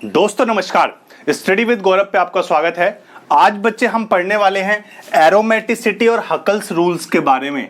दोस्तों नमस्कार, study with गौरव पे आपका स्वागत है। आज बच्चे हम पढ़ने वाले हैं एरोमेटिसिटी और हकल्स रूल्स के बारे में,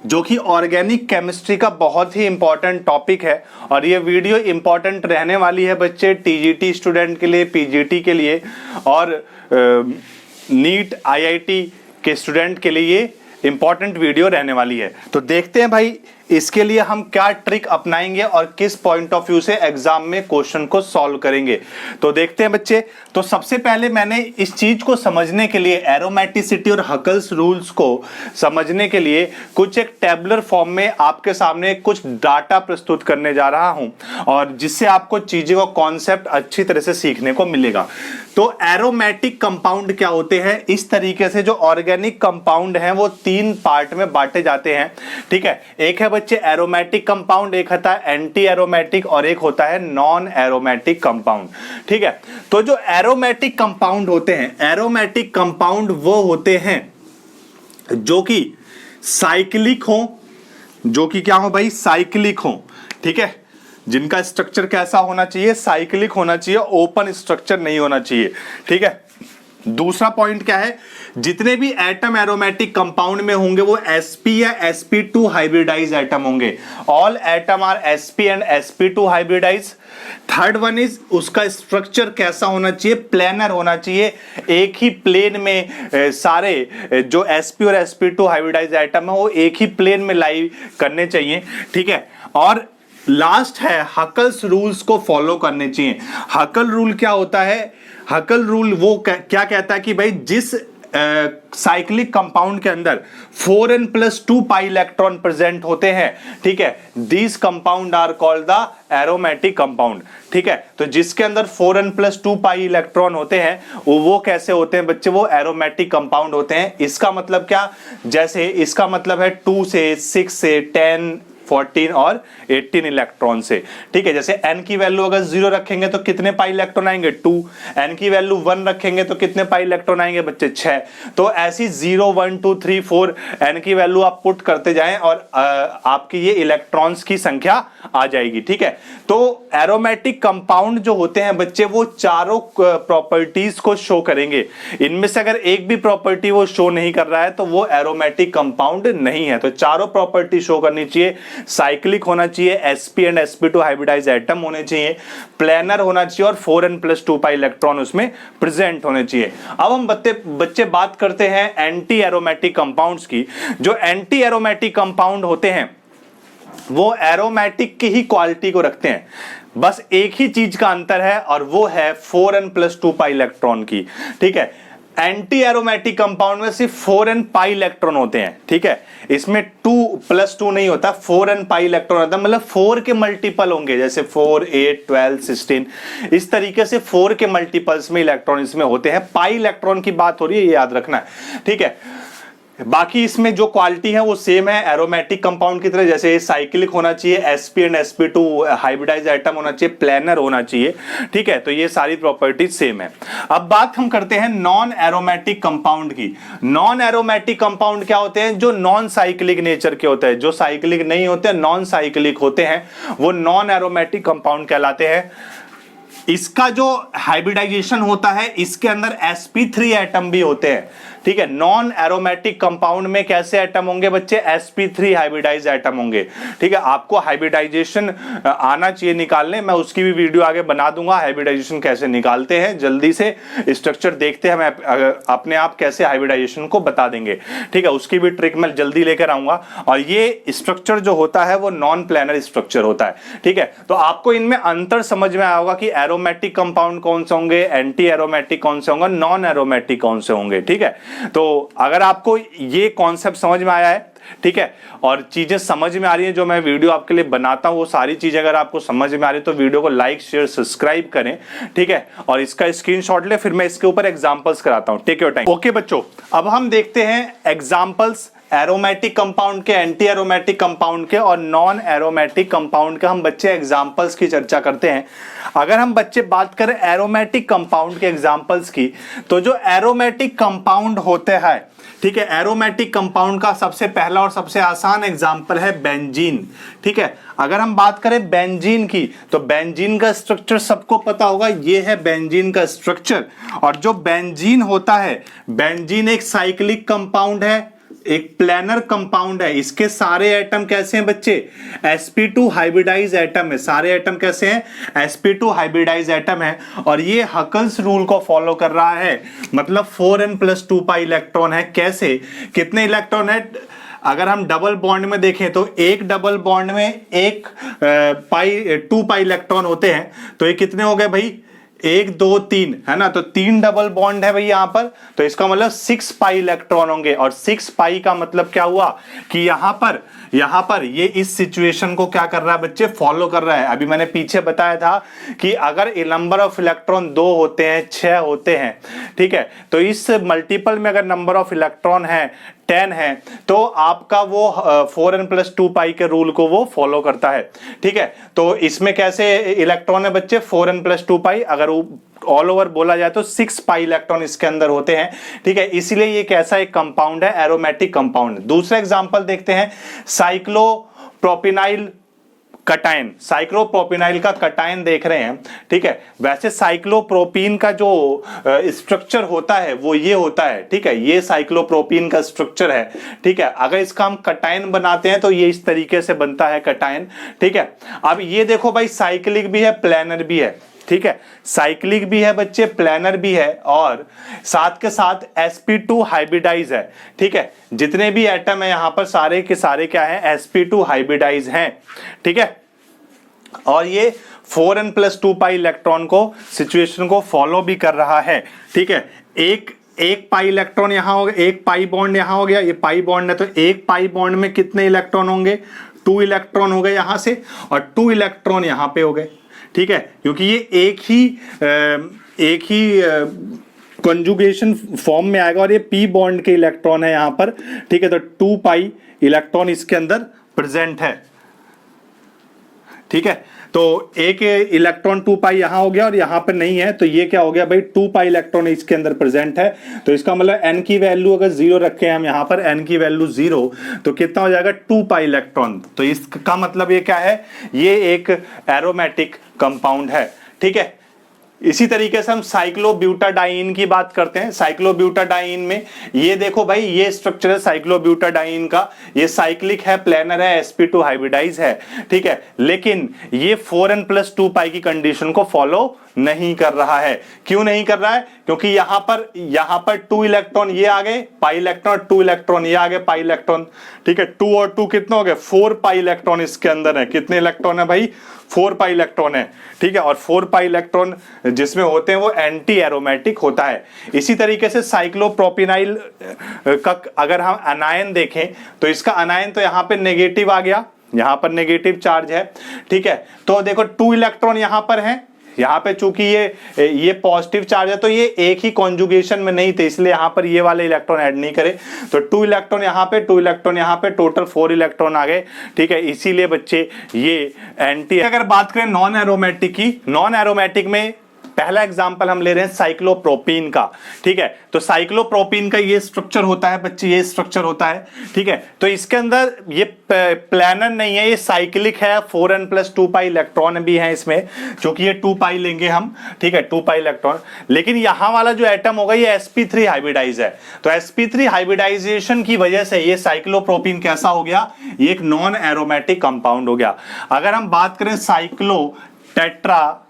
जो कि ऑर्गेनिक केमिस्ट्री का बहुत ही इंपॉर्टेंट टॉपिक है। और ये वीडियो इंपॉर्टेंट रहने वाली है बच्चे टीजीटी स्टूडेंट के लिए, पीजीटी के लिए और नीट आईआईटी के स्टूडेंट के लिए ये इंपॉर्टेंट वीडियो रहने वाली है। तो देखते हैं भाई इसके लिए हम क्या ट्रिक अपनाएंगे और किस पॉइंट ऑफ व्यू से एग्जाम में क्वेश्चन को सॉल्व करेंगे। तो देखते हैं बच्चे। तो सबसे पहले मैंने इस चीज को समझने के लिए, एरोमेटिसिटी और हकल्स रूल्स को समझने के लिए कुछ एक टेबुलर फॉर्म में आपके सामने कुछ डाटा प्रस्तुत करने जा रहा हूं, और जिससे आपको चीजों का कॉन्सेप्ट अच्छी तरह से सीखने को मिलेगा। तो एरोमेटिक कंपाउंड क्या होते हैं, इस तरीके से जो ऑर्गेनिक कंपाउंड हैं वो तीन पार्ट में बांटे जाते हैं। ठीक है, एक है बच्चे एरोमेटिक कंपाउंड, एक होता है एंटी एरोमेटिक और एक होता है नॉन एरोमेटिक कंपाउंड। ठीक है, तो जो एरोमेटिक कंपाउंड होते हैं, एरोमेटिक कंपाउंड वो होते हैं जो कि साइक्लिक हो, जो कि क्या हो भाई, साइक्लिक हो। ठीक है, जिनका स्ट्रक्चर कैसा होना चाहिए, साइक्लिक होना चाहिए, ओपन स्ट्रक्चर नहीं होना चाहिए। ठीक है, दूसरा पॉइंट क्या है, जितने भी एटम एरोमेटिक कंपाउंड में होंगे वो sp या sp2 हाइब्रिडाइज एटम होंगे। All atom are sp and sp2 hybridise. Third one is उसका स्ट्रक्चर कैसा होना चाहिए, प्लेनर होना चाहिए। एक ही प्लेन में सारे जो sp और sp2 हाइब्रिडाइज एटम है वो एक ही प्लेन में लाई करने चाहिए। ठीक है, और लास्ट है हकल्स रूल्स को फॉलो करने चाहिए। हकल रूल क्या होता है, हकल रूल वो क्या कहता है कि भाई जिस साइक्लिक कंपाउंड के अंदर 4n+2 पाई इलेक्ट्रॉन प्रेजेंट होते हैं, ठीक है, this compound are called the aromatic compound. ठीक है, तो जिसके अंदर 4n+2 पाई इलेक्ट्रॉन होते हैं वो कैसे होते हैं बच्चे, वो एरोमेटिक कंपाउंड होते हैं। इसका मतलब क्या, जैसे इसका मतलब है 2 से 6 से 10 14 और 18 इलेक्ट्रॉन से। ठीक है, जैसे n की वैल्यू अगर 0 रखेंगे तो कितने पाई इलेक्ट्रॉन आएंगे, 2। n की वैल्यू 1 रखेंगे तो कितने पाई इलेक्ट्रॉन आएंगे बच्चे, 6। तो ऐसी 0 1 2 3 4 n की वैल्यू आप पुट करते जाएं और आपकी ये इलेक्ट्रॉन्स की संख्या आ जाएगी। ठीक है, तो एरोमेटिक कंपाउंड जो होते हैं बच्चे वो चारों प्रॉपर्टीज को शो करेंगे। इनमें से अगर एक भी प्रॉपर्टी वो शो नहीं कर रहा है तो वो एरोमेटिक कंपाउंड नहीं है। तो चारों प्रॉपर्टी शो करनी चाहिए, साइक्लिक होना चाहिए, sp and sp2 hybridise atom होने चाहिए, प्लेनर होना चाहिए और 4n+2 पाई इलेक्ट्रॉन उसमें प्रेजेंट होने चाहिए। अब हम बच्चे बात करते हैं एंटी एरोमेटिक कंपाउंड्स की। जो एंटी एरोमेटिक कंपाउंड होते हैं वो एरोमेटिक की ही क्वालिटी को रखते हैं, बस एक ही चीज का अंतर है और वो है 4n+2 पाई इलेक्ट्रॉन की। ठीक है, एंटी एरोमेटिक कंपाउंड में सिर्फ 4n पाई इलेक्ट्रॉन होते हैं। ठीक है, इसमें 2+2 नहीं होता, 4n पाई इलेक्ट्रॉन होता है, मतलब 4 के मल्टीपल होंगे, जैसे 4 8 12 16 इस तरीके से 4 के मल्टीपल्स में इलेक्ट्रॉन इसमें होते हैं। पाई इलेक्ट्रॉन की बात हो रही है, ये याद रखना है। ठीक है, बाकी इसमें जो क्वालिटी है वो सेम है एरोमेटिक कंपाउंड की तरह, जैसे साइक्लिक होना चाहिए, sp and sp2 hybridise atom होना चाहिए, प्लेनर होना चाहिए। ठीक है, तो ये सारी प्रॉपर्टीज सेम है। अब बात हम करते हैं नॉन एरोमेटिक कंपाउंड की। नॉन एरोमेटिक कंपाउंड क्या होते हैं, जो नॉन साइक्लिक नेचर के होते हैं, जो साइक्लिक नहीं होते, नॉन साइक्लिक होते हैं, वो नॉन एरोमेटिक कंपाउंड कहलाते हैं। इसका जो हाइब्रिडाइजेशन होता है इसके अंदर sp3 एटम भी होते हैं। ठीक है, नॉन एरोमेटिक कंपाउंड में कैसे एटम होंगे बच्चे, sp3 हाइब्रिडाइज एटम होंगे। ठीक है, आपको हाइब्रिडाइजेशन आना चाहिए निकालने, मैं उसकी भी वीडियो आगे बना दूंगा, हाइब्रिडाइजेशन कैसे निकालते हैं। जल्दी से स्ट्रक्चर देखते हैं, मैं अपने आप कैसे हाइब्रिडाइजेशन को बता देंगे। ठीक है, उसकी भी ट्रिक मैं जल्दी लेकर आऊंगा। और ये स्ट्रक्चर जो होता है वो नॉन प्लेनर स्ट्रक्चर होता है। ठीक है, तो आपको इनमें अंतर समझ में आएगा कि एरोमेटिक कंपाउंड कौन से होंगे, एंटी एरोमेटिक कौन से होंगे, नॉन एरोमेटिक कौन से होंगे। ठीक है, तो अगर आपको ये कॉन्सेप्ट समझ में आया है, ठीक है, और चीजें समझ में आ रही है जो मैं वीडियो आपके लिए बनाता हूं, वो सारी चीजें अगर आपको समझ में आ रही है तो वीडियो को लाइक शेयर सब्सक्राइब करें। ठीक है, और इसका स्क्रीनशॉट ले, फिर मैं इसके ऊपर एग्जांपल्स कराता हूं। Take your time. ओके बच्चों, अब हम देखते हैं एग्जांपल्स एरोमेटिक कंपाउंड के, एंटी एरोमेटिक कंपाउंड के और नॉन एरोमेटिक कंपाउंड के हम बच्चे एग्जांपल्स की चर्चा करते हैं। अगर हम बच्चे बात करें एरोमेटिक कंपाउंड के एग्जांपल्स की, तो जो एरोमेटिक कंपाउंड होते हैं, ठीक है, एरोमेटिक कंपाउंड का सबसे पहला और सबसे आसान एग्जांपल है बेंजीन। ठीक है, अगर हम बात करें बेंजीन की, तो बेंजीन का स्ट्रक्चर सबको पता होगा, ये है बेंजीन का स्ट्रक्चर। और जो बेंजीन होता है, बेंजीन एक साइक्लिक कंपाउंड है, एक प्लेनर कंपाउंड है। इसके सारे एटम कैसे हैं बच्चे? sp2 हाइब्रिडाइज एटम है। सारे एटम कैसे हैं? sp2 हाइब्रिडाइज एटम है। और ये हकल्स रूल को फॉलो कर रहा है, मतलब 4n+2 पाई इलेक्ट्रॉन है। कैसे? कितने इलेक्ट्रॉन है? अगर हम डबल बॉन्ड में देखें तो एक डबल बॉन्ड में एक 2 पाई इलेक्ट्रॉन होते हैं। तो ये कितने हो गए भाई? 1 2 3 है ना, तो 3 डबल बॉन्ड है भाई यहां पर, तो इसका मतलब 6 पाई इलेक्ट्रॉन होंगे। और 6 पाई का मतलब क्या हुआ कि यहां पर ये इस सिचुएशन को क्या कर रहा है बच्चे? फॉलो कर रहा है। अभी मैंने पीछे बताया था कि अगर नंबर ऑफ इलेक्ट्रॉन 2 होते हैं, 6 होते हैं, ठीक है, तो इस मल्टीपल में अगर नंबर ऑफ इलेक्ट्रॉन है 10 है, तो आपका वो 4n+2 पाई के रूल को वो फॉलो करता है। ठीक है, तो इसमें कैसे इलेक्ट्रॉन है बच्चे? 4n+2 पाई। अगर ऑल ओवर बोला जाए तो 6 पाई इलेक्ट्रॉन इसके अंदर होते हैं। ठीक है, इसलिए ये कैसा एक कंपाउंड है? Aromatic compound. दूसरा एग्जांपल देखते हैं, साइक्लोप्रोपिनाइल कटायन। साइक्लोप्रोपिनाइल का कटायन देख रहे हैं। ठीक है, वैसे साइक्लोप्रोपीन का जो स्ट्रक्चर होता है वो ये होता है। ठीक है, ये साइक्लोप्रोपीन का स्ट्रक्चर है। ठीक है, अगर इसका हम कटायन बनाते हैं तो ये इस तरीके से बनता है कटायन। ठीक है, अब ये देखो भाई, साइक्लिक भी है, प्लेनर भी है। ठीक है, साइक्लिक भी है बच्चे, प्लेनर भी है, और साथ के साथ sp2 हाइब्रिडाइज है। ठीक है, जितने भी एटम है यहां पर सारे के सारे क्या है? sp2 हाइब्रिडाइज हैं। ठीक है, और ये 4n+2 पाई इलेक्ट्रॉन को सिचुएशन को फॉलो भी कर रहा है। ठीक है, एक पाई इलेक्ट्रॉन यहां हो गया, एक पाई बॉन्ड यहां हो गया, ये पाई बॉन्ड है, तो एक पाई बॉन्ड में कितने इलेक्ट्रॉन होंगे? 2 इलेक्ट्रॉन हो गए यहां से, और 2 इलेक्ट्रॉन यहां पे हो गए। ठीक है, क्योंकि ये एक ही कंजुगेशन फॉर्म में आएगा, और ये p बॉन्ड के इलेक्ट्रॉन है यहां पर। ठीक है, तो 2 पाई इलेक्ट्रॉन इसके अंदर प्रेजेंट है। ठीक है, तो एक इलेक्ट्रॉन 2 पाई यहां हो गया और यहां पर नहीं है, तो ये क्या हो गया भाई? 2 पाई इलेक्ट्रॉन इसके अंदर प्रेजेंट है। तो इसका मतलब n की वैल्यू अगर 0 रखें हम यहां पर, n की वैल्यू 0, तो कितना हो जाएगा? 2 पाई इलेक्ट्रॉन। तो इसका मतलब ये क्या है? ये एक एरोमेटिक कंपाउंड है। ठीक है, इसी तरीके से हम साइक्लोब्यूटाडाइन की बात करते हैं। साइक्लोब्यूटाडाइन में ये देखो भाई, ये स्ट्रक्चर है साइक्लोब्यूटाडाइन का, ये साइक्लिक है, प्लेनर है, sp2 हाइब्रिडाइज है। ठीक है, लेकिन ये 4n+2 पाई की कंडीशन को फॉलो नहीं कर रहा है। क्यों नहीं कर रहा है? क्योंकि यहां पर 2 इलेक्ट्रॉन ये आ गए पाई इलेक्ट्रॉन, 2 इलेक्ट्रॉन ये आ गए पाई इलेक्ट्रॉन। ठीक है, 2 और 2 कितने हो गए? 4 पाई इलेक्ट्रॉन इसके अंदर है। कितने इलेक्ट्रॉन है भाई? 4 पाई इलेक्ट्रॉन है। ठीक है, और 4 पाई इलेक्ट्रॉन जिसमें होते हैं वो एंटी एरोमेटिक होता है। इसी तरीके से साइक्लोप्रोपिनाइल का अगर हम अनायन देखें, तो इसका अनायन तो यहां पे नेगेटिव आ गया, यहां पर नेगेटिव चार्ज है। ठीक है, तो देखो 2 इलेक्ट्रॉन यहां पर है, यहाँ पे चूंकि ये पॉजिटिव चार्ज है, तो ये एक ही कॉन्जुगेशन में नहीं थे, इसलिए यहाँ पर ये वाले इलेक्ट्रॉन ऐड नहीं करे। तो 2 इलेक्ट्रॉन यहाँ पे, 2 इलेक्ट्रॉन यहाँ पे, टोटल 4 इलेक्ट्रॉन आ गए। ठीक है, इसीलिए बच्चे ये एंटी। अगर बात करें नॉन एरोमेटिक की, नॉन एरोमेटिक में पहला एग्जांपल हम ले रहे हैं साइक्लोप्रोपीन का। ठीक है, तो साइक्लोप्रोपीन का ये स्ट्रक्चर होता है बच्चे, ये स्ट्रक्चर होता है। ठीक है, तो इसके अंदर ये प्लेनर नहीं है, ये साइक्लिक है, 4n+2 पाई इलेक्ट्रॉन भी है इसमें, क्योंकि ये 2 पाई लेंगे हम। ठीक है, 2 पाई इलेक्ट्रॉन, लेकिन यहां वाला जो एटम होगा ये sp3 हाइब्रिडाइज है। तो sp3 हाइब्रिडाइजेशन की वजह से ये साइक्लोप्रोपीन कैसा हो गया? ये एक नॉन एरोमेटिक कंपाउंड हो गया। अगर हम बात करें साइक्लोटेट्रा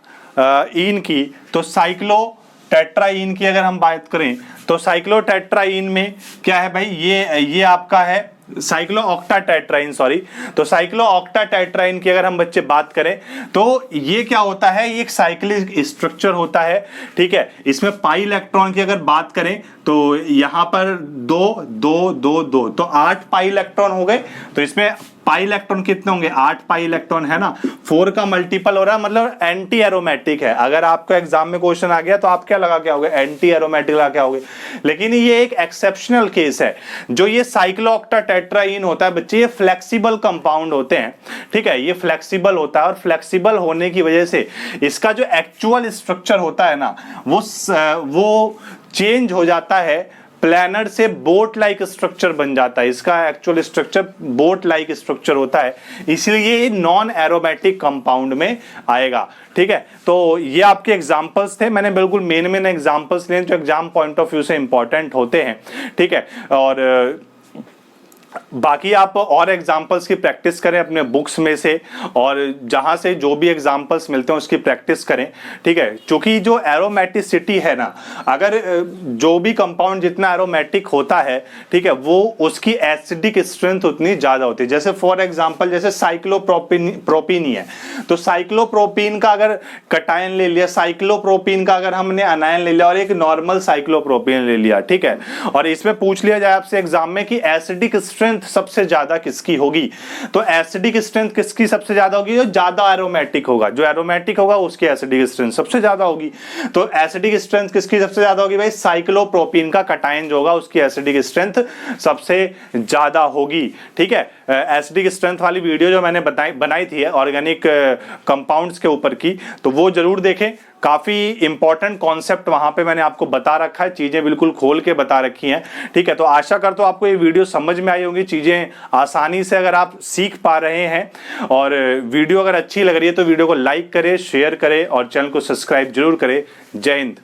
इन की, तो साइक्लोटेट्राइन की अगर हम बात करें, तो साइक्लोटेट्राइन में क्या है भाई? ये आपका है साइक्लोऑक्टाटेट्राइन, सॉरी। तो साइक्लोऑक्टाटेट्राइन की अगर हम बच्चे बात करें, तो ये क्या होता है? ये एक साइक्लिक स्ट्रक्चर होता है। ठीक है, इसमें पाई इलेक्ट्रॉन की अगर बात करें, तो यहां पर 2 2 2 2, तो 8 पाई इलेक्ट्रॉन हो गए। तो इसमें पाई इलेक्ट्रॉन कितने होंगे, 8 पाई इलेक्ट्रॉन है ना, 4 का मल्टीपल हो रहा है, मतलब एंटी एरोमेटिक है। अगर आपको एग्जाम में क्वेश्चन आ गया तो आप क्या लगा के आओगे, एंटी एरोमेटिक लगा के आओगे। लेकिन ये एक एक्सेप्शनल केस है। जो ये साइक्लोऑक्टाटेट्राईन होता है बच्चे, ये फ्लेक्सिबल कंपाउंड होते हैं, ठीक है, ये फ्लेक्सिबल होता है और फ्लेक्सिबल होने की वजह से इसका जो एक्चुअल स्ट्रक्चर होता है ना वो चेंज हो जाता है, प्लैनर से बोट लाइक स्ट्रक्चर बन जाता है। इसका actual structure boat like structure होता है, इसलिए ये नॉन एरोमेटिक कंपाउंड में आएगा, ठीक है। तो ये आपके एग्जांपल्स थे, मैंने बिल्कुल मेन एग्जांपल्स लिए जो एग्जाम पॉइंट ऑफ व्यू से इंपॉर्टेंट होते हैं, ठीक है। और बाकी आप और एग्जाम्पल्स की प्रैक्टिस करें अपने बुक्स में से, और जहां से जो भी एग्जाम्पल्स मिलते हैं उसकी प्रैक्टिस करें, ठीक है। क्योंकि जो एरोमेटिसिटी है ना, अगर जो भी कंपाउंड जितना एरोमेटिक होता है, ठीक है, वो उसकी एसिडिक स्ट्रेंथ उतनी ज्यादा होती है। जैसे फॉर एग्जांपल जैसे साइक्लोप्रोपीन ही है, तो साइक्लोप्रोपीन का अगर कटायन ले लिया, साइक्लोप्रोपीन का अगर हमने अनायन ले लिया और एक नॉर्मल साइक्लोप्रोपीन ले लिया, ठीक है, और इसमें पूछ लिया जाए आपसे एग्जाम में कि एसिडिक स्ट्रेंथ सबसे ज्यादा किसकी होगी, तो एसिडिक स्ट्रेंथ किसकी सबसे ज्यादा होगी, जो ज्यादा एरोमेटिक होगा, जो एरोमेटिक होगा उसकी एसिडिक स्ट्रेंथ सबसे ज्यादा होगी। तो एसिडिक स्ट्रेंथ किसकी सबसे ज्यादा होगी भाई, साइक्लोप्रोपीन का कटायन जो होगा उसकी एसिडिक स्ट्रेंथ सबसे ज्यादा होगी, ठीक है। एसिडिक स्ट्रेंथ वाली वीडियो जो मैंने बनाई थी ऑर्गेनिक कंपाउंड्स के ऊपर की, तो वो जरूर देखें। काफी इंपॉर्टेंट कॉन्सेप्ट वहां पे मैंने आपको बता रखा है, चीजें बिल्कुल खोल के बता रखी हैं, ठीक है। तो आशा करता हूं आपको ये वीडियो समझ में आई होगी, चीजें आसानी से अगर आप सीख पा रहे हैं, और वीडियो अगर अच्छी लग रही है तो वीडियो को लाइक करें, शेयर करें और चैनल को सब्सक्राइब जरूर करें। जय हिंद।